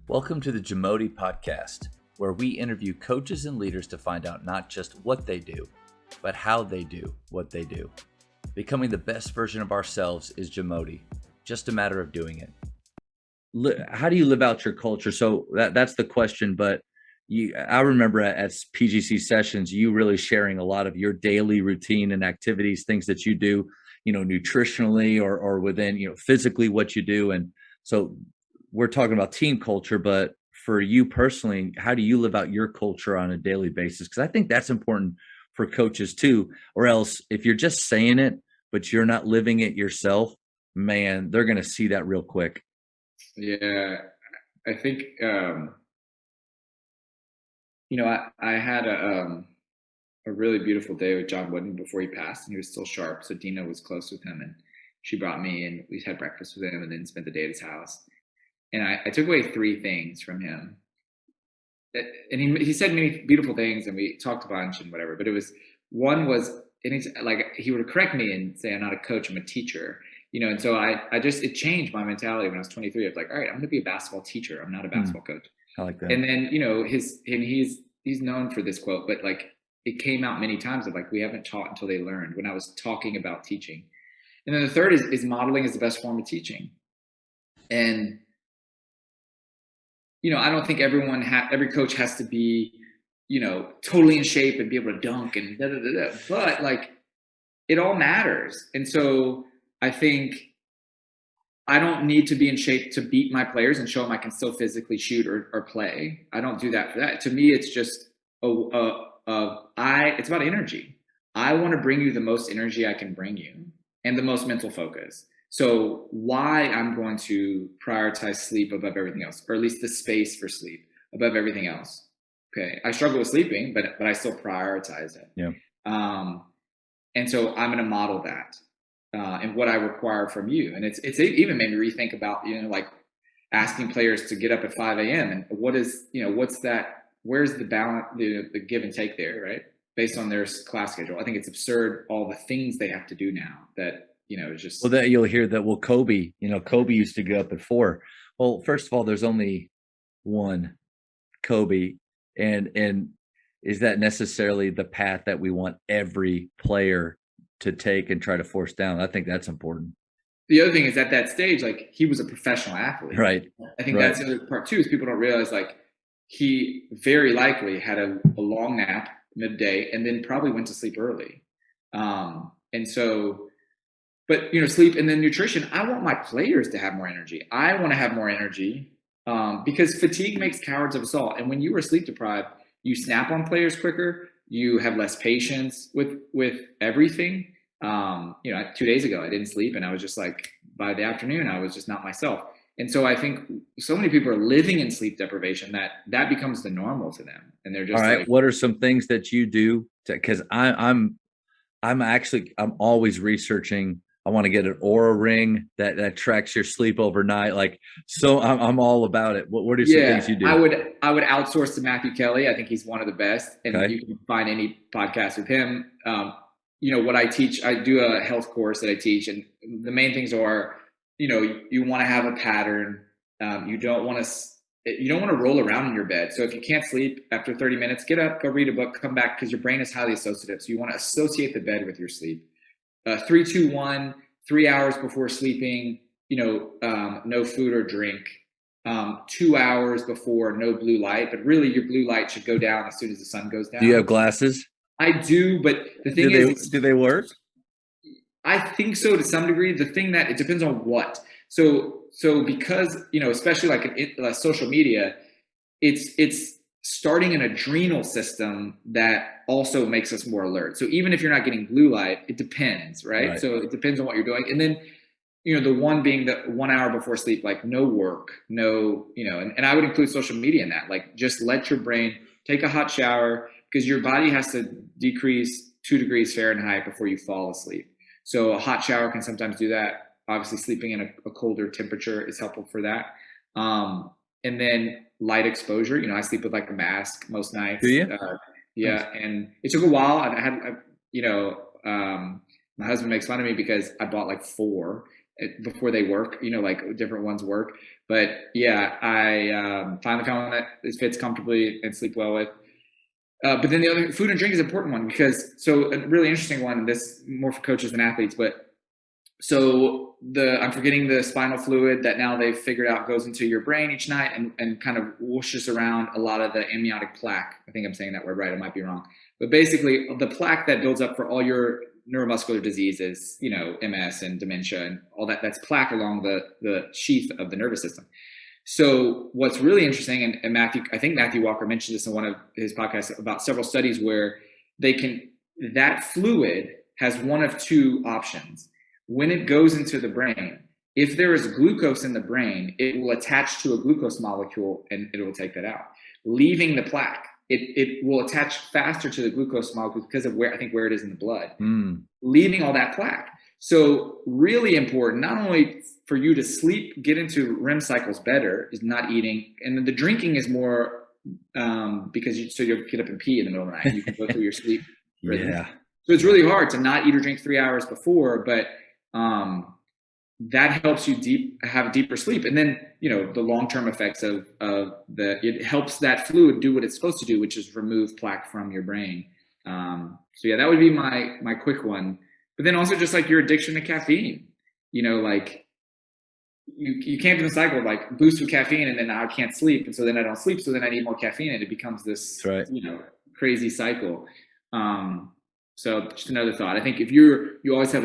Welcome to the JAMODI podcast, where we interview coaches and leaders to find out not just what they do, but how they do what they do. Becoming the best version of ourselves is JAMODI, just a matter of doing it. How do you live out your culture? So that's the question, but I remember at PGC sessions, you really sharing a lot of your daily routine and activities, things that you do, nutritionally or within, physically what you do. And so we're talking about team culture, but for you personally, how do you live out your culture on a daily basis? Because I think that's important for coaches too, or else if you're just saying it, but you're not living it yourself, man, they're going to see that real quick. Yeah, I think I had a really beautiful day with John Wooden before he passed, and he was still sharp. So Dina was close with him, and she brought me, and we had breakfast with him, and then spent the day at his house. And I took away three things from him. And he said many beautiful things, and we talked a bunch and whatever. But one was, and he's like, he would correct me and say, "I'm not a coach, I'm a teacher." And so it changed my mentality when I was 23. I was like, all right, I'm going to be a basketball teacher. I'm not a basketball coach. I like that. And then, he's known for this quote, but like it came out many times of like, we haven't taught until they learned, when I was talking about teaching. And then the third is modeling is the best form of teaching. And, I don't think every coach has to be, totally in shape and be able to dunk and but like it all matters. And so I think I don't need to be in shape to beat my players and show them I can still physically shoot or play. I don't do that for that. To me, it's just it's about energy. I want to bring you the most energy I can bring you and the most mental focus. So why I'm going to prioritize sleep above everything else, or at least the space for sleep above everything else. Okay, I struggle with sleeping, but I still prioritize it. Yeah. And so I'm going to model that. And what I require from you. And it's even made me rethink about, like asking players to get up at 5 a.m. and what's that, where's the balance, the give and take there, right? Based on their class schedule. I think it's absurd, all the things they have to do now that, it's just. Well, that you'll hear that, Kobe used to get up at 4. Well, first of all, there's only one Kobe. And is that necessarily the path that we want every player to take and try to force down? I think that's important. The other thing is, at that stage, like, he was a professional athlete. Right. I think that's the other part too, is people don't realize, like, he very likely had a long nap midday and then probably went to sleep early. And so, but sleep and then nutrition, I want my players to have more energy. I want to have more energy because fatigue makes cowards of us all. And when you are sleep deprived, you snap on players quicker. You have less patience with everything. 2 days ago, I didn't sleep, and I was just like, by the afternoon, I was just not myself. And so I think so many people are living in sleep deprivation that becomes the normal to them, and they're just all right. like, what are some things that you do? Because I'm always researching. I want to get an Aura ring that tracks your sleep overnight. Like, so I'm all about it. What are some things you do? I would outsource to Matthew Kelly. I think he's one of the best, and you can find any podcast with him. What I teach, I do a health course that I teach, and the main things are, you want to have a pattern. You don't want to roll around in your bed. So if you can't sleep after 30 minutes, get up, go read a book, come back, because your brain is highly associative. So you want to associate the bed with your sleep. 3, 2, 1, 3 hours before sleeping, no food or drink. 2 hours before, no blue light, but really your blue light should go down as soon as the sun goes down. Do you have glasses? I do, but the thing do they work? I think so to some degree. The thing that it depends on what. So because, especially like in social media, it's starting an adrenal system that also makes us more alert. So even if you're not getting blue light, it depends, right? So it depends on what you're doing. And then, the one being the 1 hour before sleep, like no work, no, and I would include social media in that. Like, just let your brain take a hot shower, because your body has to decrease 2 degrees Fahrenheit before you fall asleep. So a hot shower can sometimes do that. Obviously, sleeping in a colder temperature is helpful for that. And then light exposure. I sleep with like a mask most nights. Do you? Yeah. Nice. And it took a while. My husband makes fun of me because I bought like 4. before they work, like different ones work. But yeah, I finally found one that it fits comfortably and sleep well with. But then the other food and drink is an important one because so a really interesting one. This more for coaches than athletes, but so I'm forgetting the spinal fluid that now they've figured out goes into your brain each night and kind of whooshes around a lot of the amniotic plaque. I think I'm saying that word right. I might be wrong. But basically the plaque that builds up for all your neuromuscular diseases, MS and dementia and all that, that's plaque along the sheath of the nervous system. So what's really interesting, and I think Matthew Walker mentioned this in one of his podcasts about several studies where that fluid has one of two options. When it goes into the brain, if there is glucose in the brain, it will attach to a glucose molecule and it will take that out, leaving the plaque. It will attach faster to the glucose molecule because of where it is in the blood, leaving all that plaque. So really important, not only for you to sleep, get into REM cycles better, is not eating. And then the drinking is more because you'll get up and pee in the middle of the night. You can go through your sleep rhythm. Yeah. So it's really hard to not eat or drink 3 hours before, but that helps you have deeper sleep. And then, the long-term effects of it helps that fluid do what it's supposed to do, which is remove plaque from your brain. So yeah, that would be my quick one. But then also just like your addiction to caffeine, like you can't do the cycle of like boost with caffeine and then I can't sleep. And so then I don't sleep. So then I need more caffeine and it becomes this, crazy cycle. So just another thought. I think if you always have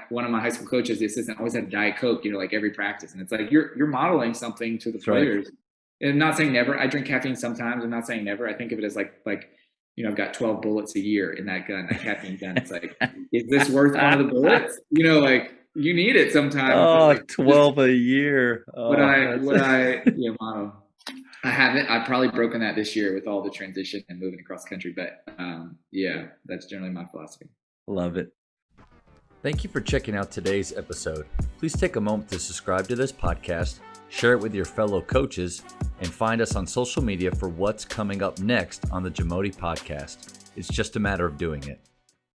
one of my high school coaches, the assistant, always had a Diet Coke, like every practice. And it's like, you're modeling something to the players. Right. And I'm not saying never. I drink caffeine sometimes. I'm not saying never. I think of it as like, I've got 12 bullets a year in that gun, that caffeine gun. It's like, is this worth one of the bullets? Like you need it sometimes. Oh, like 12 a year. Would I model? I haven't. I've probably broken that this year with all the transition and moving across the country. But yeah, that's generally my philosophy. Love it. Thank you for checking out today's episode. Please take a moment to subscribe to this podcast, share it with your fellow coaches, and find us on social media for what's coming up next on the JAMODI podcast. It's just a matter of doing it.